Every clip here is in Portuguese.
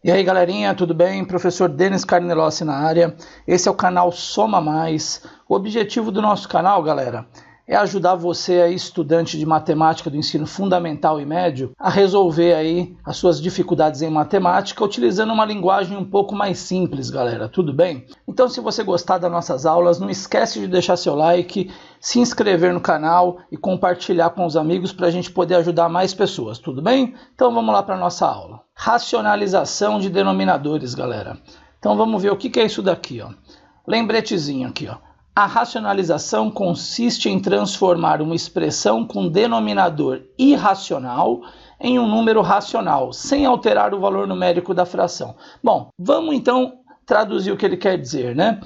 E aí galerinha, tudo bem? Professor Denis Carnelossi na área. Esse é o canal Soma Mais. O objetivo do nosso canal, galera, é ajudar você aí, estudante de matemática do ensino fundamental e médio, a resolver aí as suas dificuldades em matemática utilizando uma linguagem um pouco mais simples, galera, tudo bem? Então, se você gostar das nossas aulas, não esquece de deixar seu like, se inscrever no canal e compartilhar com os amigos para a gente poder ajudar mais pessoas, tudo bem? Então vamos lá para a nossa aula. Racionalização de denominadores, galera. Então vamos ver o que é isso daqui, ó. Lembretezinho aqui, ó. A racionalização consiste em transformar uma expressão com denominador irracional em um número racional, sem alterar o valor numérico da fração. Bom, vamos então traduzir o que ele quer dizer, né?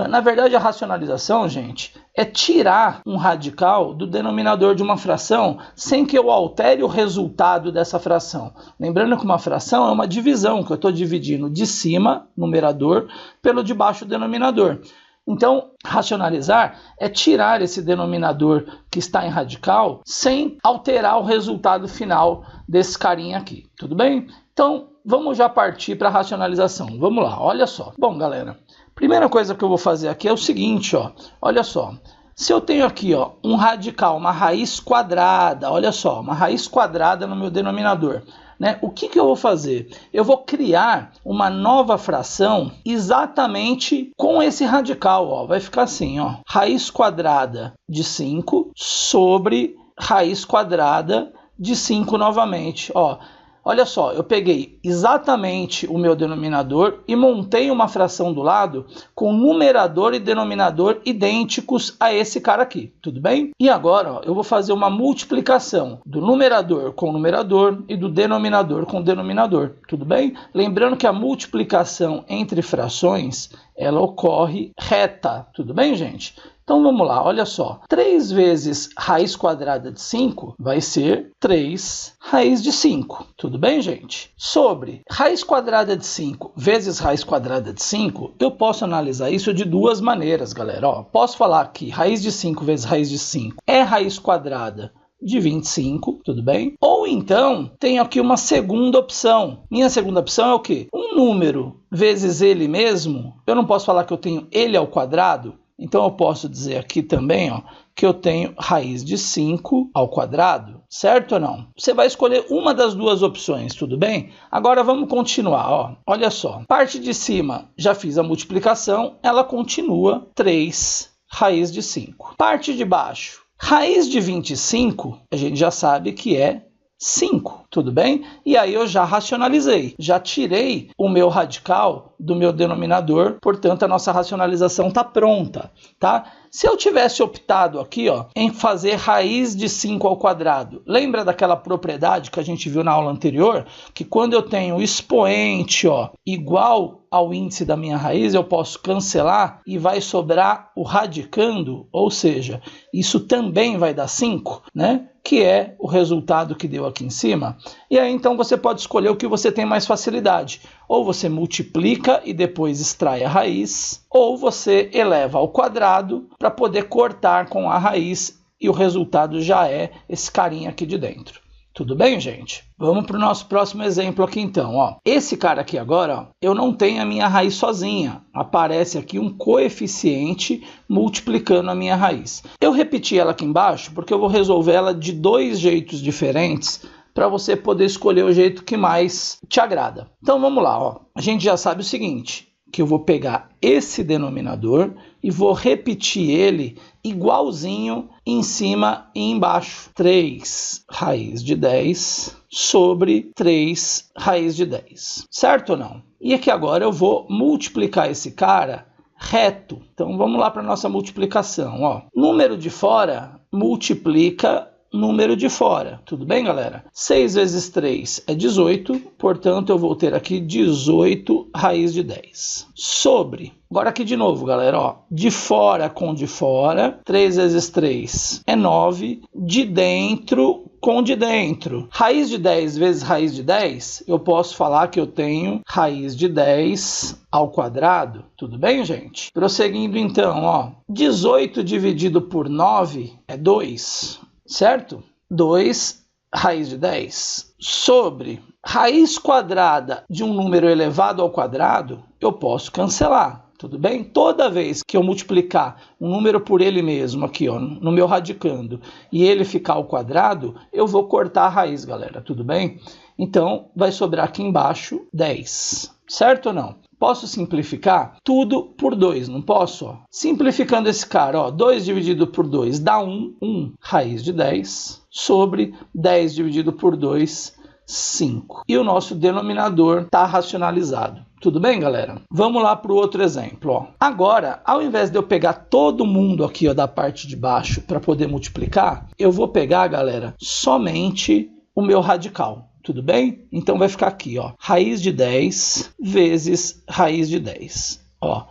Na verdade, a racionalização, gente, é tirar um radical do denominador de uma fração sem que eu altere o resultado dessa fração. Lembrando que uma fração é uma divisão, que eu estou dividindo de cima, numerador, pelo de baixo, denominador. Então, racionalizar é tirar esse denominador que está em radical sem alterar o resultado final desse carinha aqui, tudo bem? Então, vamos já partir para a racionalização. Vamos lá, olha só. Bom, galera, primeira coisa que eu vou fazer aqui é o seguinte, ó. Olha só. Se eu tenho aqui, ó, um radical, uma raiz quadrada, olha só, uma raiz quadrada no meu denominador, né? O que eu vou fazer? Eu vou criar uma nova fração exatamente com esse radical, ó. Vai ficar assim, ó, raiz quadrada de 5 sobre raiz quadrada de 5 novamente, ó. Olha só, eu peguei exatamente o meu denominador e montei uma fração do lado com numerador e denominador idênticos a esse cara aqui, tudo bem? E agora, ó, eu vou fazer uma multiplicação do numerador com numerador e do denominador com denominador, tudo bem? Lembrando que a multiplicação entre frações, ela ocorre reta, tudo bem, gente? Então vamos lá, olha só, 3 vezes raiz quadrada de 5 vai ser 3 raiz de 5, tudo bem, gente? Sobre raiz quadrada de 5 vezes raiz quadrada de 5, eu posso analisar isso de duas maneiras, galera. Ó, posso falar que raiz de 5 vezes raiz de 5 é raiz quadrada de 25, tudo bem? Ou então, tenho aqui uma segunda opção. Minha segunda opção é o quê? Um número vezes ele mesmo, eu não posso falar que eu tenho ele ao quadrado? Então, eu posso dizer aqui também, ó, que eu tenho raiz de 5 ao quadrado, certo ou não? Você vai escolher uma das duas opções, tudo bem? Agora, vamos continuar, ó. Olha só, parte de cima, já fiz a multiplicação, ela continua 3 raiz de 5. Parte de baixo, raiz de 25, a gente já sabe que é 5, tudo bem? E aí eu já racionalizei, já tirei o meu radical do meu denominador, portanto a nossa racionalização está pronta, tá? Se eu tivesse optado aqui, ó, em fazer raiz de 5 ao quadrado, lembra daquela propriedade que a gente viu na aula anterior? Que quando eu tenho o expoente, ó, igual ao índice da minha raiz, eu posso cancelar e vai sobrar o radicando, ou seja, isso também vai dar 5, né? Que é o resultado que deu aqui em cima. E aí, então, você pode escolher o que você tem mais facilidade. Ou você multiplica e depois extrai a raiz, ou você eleva ao quadrado para poder cortar com a raiz e o resultado já é esse carinha aqui de dentro. Tudo bem, gente? Vamos para o nosso próximo exemplo aqui, então. Ó. Esse cara aqui agora, ó, eu não tenho a minha raiz sozinha. Aparece aqui um coeficiente multiplicando a minha raiz. Eu repeti ela aqui embaixo porque eu vou resolver ela de dois jeitos diferentes para você poder escolher o jeito que mais te agrada. Então, vamos lá. Ó. A gente já sabe o seguinte, que eu vou pegar esse denominador e vou repetir ele igualzinho em cima e embaixo. 3 raiz de 10 sobre 3 raiz de 10. Certo ou não? E aqui agora eu vou multiplicar esse cara reto. Então vamos lá para a nossa multiplicação. Ó. Número de fora multiplica número de fora. Tudo bem, galera? 6 vezes 3 é 18, portanto, eu vou ter aqui 18 raiz de 10. Sobre, agora aqui de novo, galera, ó, de fora com de fora, 3 vezes 3 é 9, de dentro com de dentro. Raiz de 10 vezes raiz de 10, eu posso falar que eu tenho raiz de 10 ao quadrado. Tudo bem, gente? Prosseguindo então, ó, 18 dividido por 9 é 2. Certo? 2 raiz de 10 sobre raiz quadrada de um número elevado ao quadrado, eu posso cancelar. Tudo bem? Toda vez que eu multiplicar um número por ele mesmo, aqui ó, no meu radicando, e ele ficar ao quadrado, eu vou cortar a raiz, galera. Tudo bem? Então, vai sobrar aqui embaixo 10. Certo ou não? Posso simplificar tudo por 2, não posso? Ó? Simplificando esse cara, ó, 2 dividido por 2 dá 1. 1 raiz de 10 sobre 10 dividido por 2, 5. E o nosso denominador está racionalizado. Tudo bem, galera? Vamos lá para o outro exemplo. Ó. Agora, ao invés de eu pegar todo mundo aqui ó, da parte de baixo para poder multiplicar, eu vou pegar, galera, somente o meu radical. Tudo bem? Então vai ficar aqui, ó, raiz de 10 vezes raiz de 10. Ó,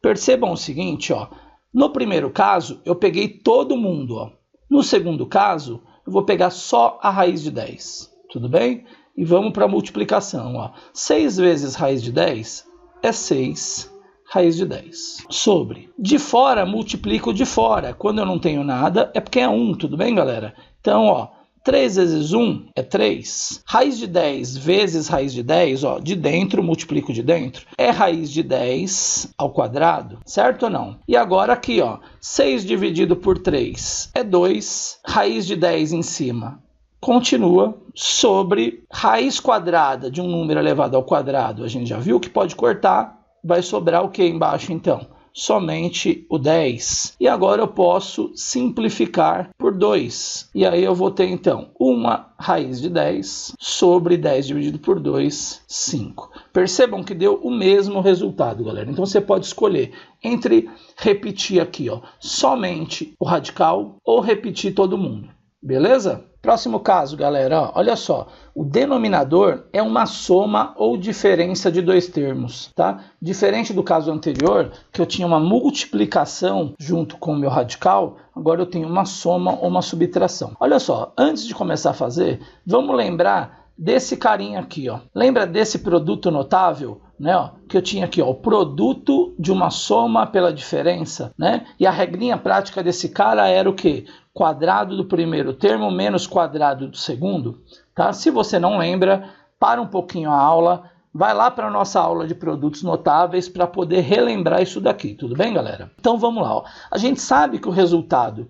percebam o seguinte, ó, no primeiro caso, eu peguei todo mundo. Ó. No segundo caso, eu vou pegar só a raiz de 10. Tudo bem? E vamos para a multiplicação. Ó. 6 vezes raiz de 10 é 6 raiz de 10. Sobre. De fora, multiplico de fora. Quando eu não tenho nada, é porque é 1. Tudo bem, galera? Então, ó, 3 vezes 1 é 3. Raiz de 10 vezes raiz de 10, ó, de dentro, multiplico de dentro, é raiz de 10 ao quadrado, certo ou não? E agora aqui, ó, 6 dividido por 3 é 2, raiz de 10 em cima continua sobre raiz quadrada de um número elevado ao quadrado. A gente já viu que pode cortar, vai sobrar o que embaixo então? Somente o 10. E agora eu posso simplificar por 2. E aí eu vou ter, então, uma raiz de 10 sobre 10 dividido por 2, 5. Percebam que deu o mesmo resultado, galera. Então você pode escolher entre repetir aqui, ó, somente o radical ou repetir todo mundo. Beleza? Próximo caso, galera, ó, olha só. O denominador é uma soma ou diferença de dois termos, tá? Diferente do caso anterior, que eu tinha uma multiplicação junto com o meu radical, agora eu tenho uma soma ou uma subtração. Olha só, antes de começar a fazer, vamos lembrar desse carinha aqui, ó. Lembra desse produto notável? Né, ó, que eu tinha aqui, ó, o produto de uma soma pela diferença, né? E a regrinha prática desse cara era o quê? Quadrado do primeiro termo menos quadrado do segundo, tá? Se você não lembra, para um pouquinho a aula, vai lá para a nossa aula de produtos notáveis para poder relembrar isso daqui, tudo bem, galera? Então vamos lá, ó. A gente sabe que o resultado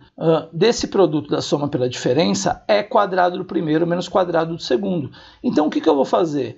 desse produto da soma pela diferença é quadrado do primeiro menos quadrado do segundo. Então o que eu vou fazer?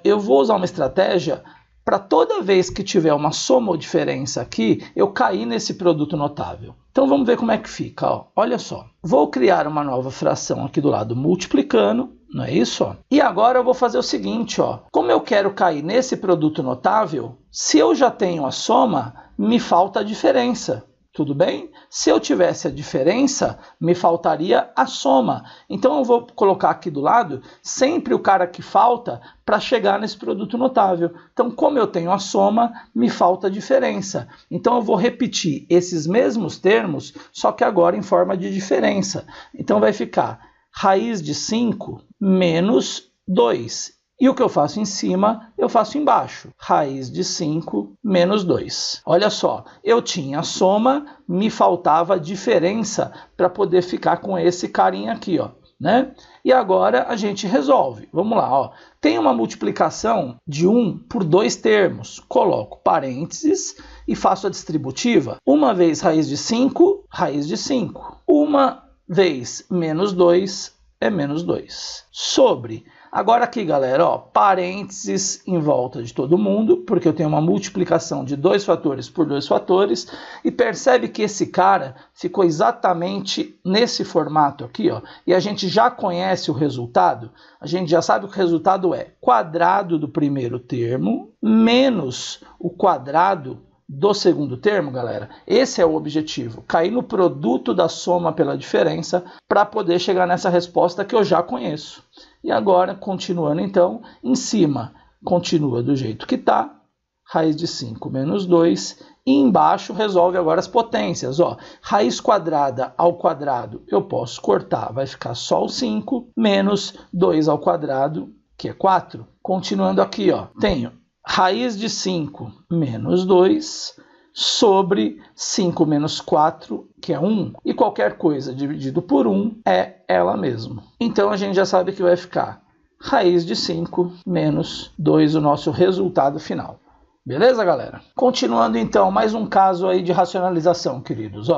Eu vou usar uma estratégia para toda vez que tiver uma soma ou diferença aqui, eu cair nesse produto notável. Então vamos ver como é que fica. Ó. Olha só, vou criar uma nova fração aqui do lado multiplicando, não é isso? Ó? E agora eu vou fazer o seguinte, ó. Como eu quero cair nesse produto notável, se eu já tenho a soma, me falta a diferença. Tudo bem? Se eu tivesse a diferença, me faltaria a soma. Então eu vou colocar aqui do lado sempre o cara que falta para chegar nesse produto notável. Então, como eu tenho a soma, me falta a diferença. Então eu vou repetir esses mesmos termos, só que agora em forma de diferença. Então vai ficar raiz de 5 menos 2. E o que eu faço em cima, eu faço embaixo. Raiz de 5 menos 2. Olha só, eu tinha a soma, me faltava a diferença para poder ficar com esse carinha aqui, ó, né? E agora a gente resolve. Vamos lá, ó. Tem uma multiplicação de 1 por 2 termos. Coloco parênteses e faço a distributiva. Uma vez raiz de 5, raiz de 5. Uma vez menos 2 é menos 2. Sobre... Agora aqui, galera, ó, parênteses em volta de todo mundo, porque eu tenho uma multiplicação de 2 fatores por 2 fatores, e percebe que esse cara ficou exatamente nesse formato aqui, ó, e a gente já conhece o resultado, a gente já sabe que o resultado é quadrado do primeiro termo menos o quadrado do segundo termo, galera. Esse é o objetivo, cair no produto da soma pela diferença para poder chegar nessa resposta que eu já conheço. E agora, continuando então, em cima continua do jeito que está, raiz de 5 menos 2, e embaixo resolve agora as potências. Ó, raiz quadrada ao quadrado eu posso cortar, vai ficar só o 5, menos 2 ao quadrado, que é 4. Continuando aqui, ó, tenho raiz de 5 menos 2, sobre 5 menos 4, que é 1, e qualquer coisa dividido por 1 é ela mesma. Então a gente já sabe que vai ficar raiz de 5 menos 2, o nosso resultado final. Beleza, galera? Continuando então, mais um caso aí de racionalização, queridos.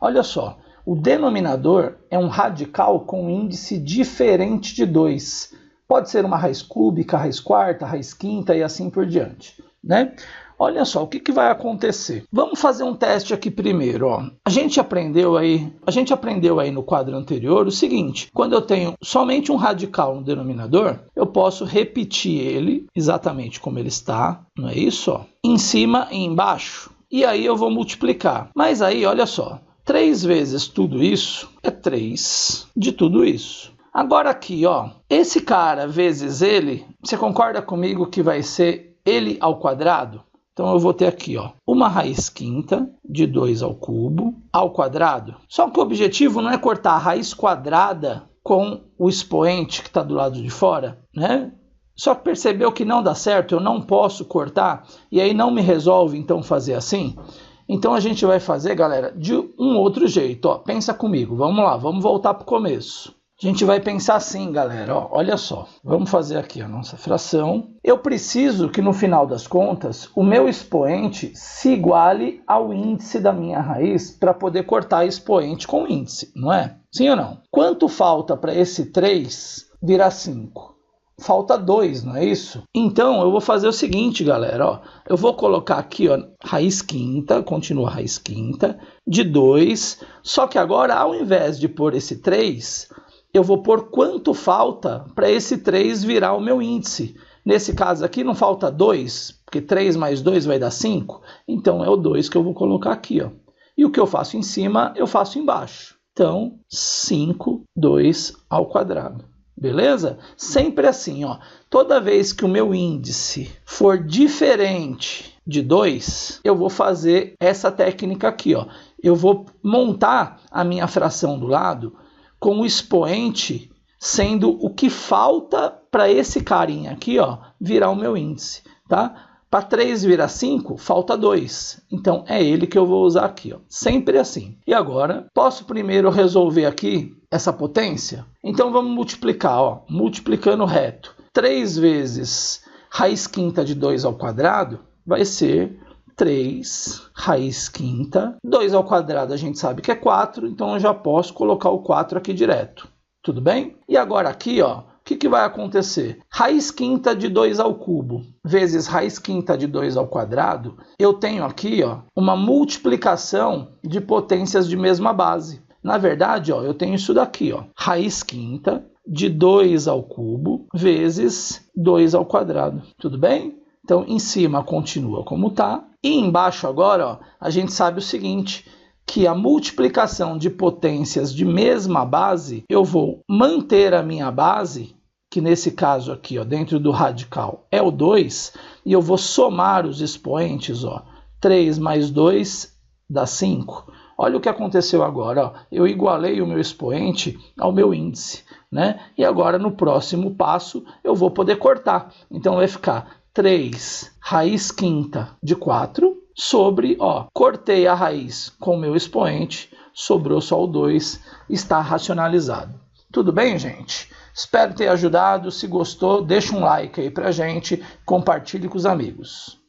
Olha só, o denominador é um radical com índice diferente de 2. Pode ser uma raiz cúbica, raiz quarta, raiz quinta e assim por diante, né? Olha só, o que vai acontecer? Vamos fazer um teste aqui primeiro. A gente aprendeu aí no quadro anterior o seguinte: quando eu tenho somente um radical no denominador, eu posso repetir ele exatamente como ele está, não é isso? Em cima e embaixo. E aí eu vou multiplicar. Mas aí, olha só, 3 vezes tudo isso é 3 de tudo isso. Agora aqui, esse cara vezes ele, você concorda comigo que vai ser ele ao quadrado? Então eu vou ter aqui, uma raiz quinta de 2 ao cubo ao quadrado. Só que o objetivo não é cortar a raiz quadrada com o expoente que está do lado de fora, né? Só que percebeu que não dá certo, eu não posso cortar, e aí não me resolve então fazer assim? Então a gente vai fazer, galera, de um outro jeito. Pensa comigo, vamos lá, vamos voltar para o começo. A gente vai pensar assim, galera, olha só, vamos fazer aqui a nossa fração. Eu preciso que no final das contas o meu expoente se iguale ao índice da minha raiz para poder cortar expoente com índice, não é? Sim ou não? Quanto falta para esse 3 virar 5? Falta 2, não é isso? Então eu vou fazer o seguinte, galera, eu vou colocar aqui, raiz quinta, continua raiz quinta, de 2, só que agora ao invés de pôr esse 3... eu vou pôr quanto falta para esse 3 virar o meu índice. Nesse caso aqui não falta 2, porque 3 mais 2 vai dar 5. Então é o 2 que eu vou colocar aqui. E o que eu faço em cima, eu faço embaixo. Então, 5, 2 ao quadrado. Beleza? Sempre assim. Toda vez que o meu índice for diferente de 2, eu vou fazer essa técnica aqui. Eu vou montar a minha fração do lado com o expoente sendo o que falta para esse carinha aqui, virar o meu índice, tá? Para 3 virar 5, falta 2. Então, é ele que eu vou usar aqui, sempre assim. E agora, posso primeiro resolver aqui essa potência? Então, vamos multiplicar, multiplicando reto. 3 vezes raiz quinta de 2 ao quadrado vai ser 3 raiz quinta, 2 ao quadrado a gente sabe que é 4, então eu já posso colocar o 4 aqui direto. Tudo bem? E agora aqui, o que vai acontecer? Raiz quinta de 2 ao cubo vezes raiz quinta de 2 ao quadrado, eu tenho aqui uma multiplicação de potências de mesma base. Na verdade, eu tenho isso daqui, raiz quinta de 2 ao cubo vezes 2 ao quadrado. Tudo bem? Então, em cima continua como está. E embaixo agora, a gente sabe o seguinte, que a multiplicação de potências de mesma base, eu vou manter a minha base, que nesse caso aqui, dentro do radical, é o 2, e eu vou somar os expoentes, 3 mais 2 dá 5. Olha o que aconteceu agora, eu igualei o meu expoente ao meu índice, né? E agora, no próximo passo, eu vou poder cortar. Então, vai ficar 3 raiz quinta de 4 sobre, cortei a raiz com o meu expoente, sobrou só o 2, está racionalizado. Tudo bem, gente? Espero ter ajudado. Se gostou, deixa um like aí pra gente, compartilhe com os amigos.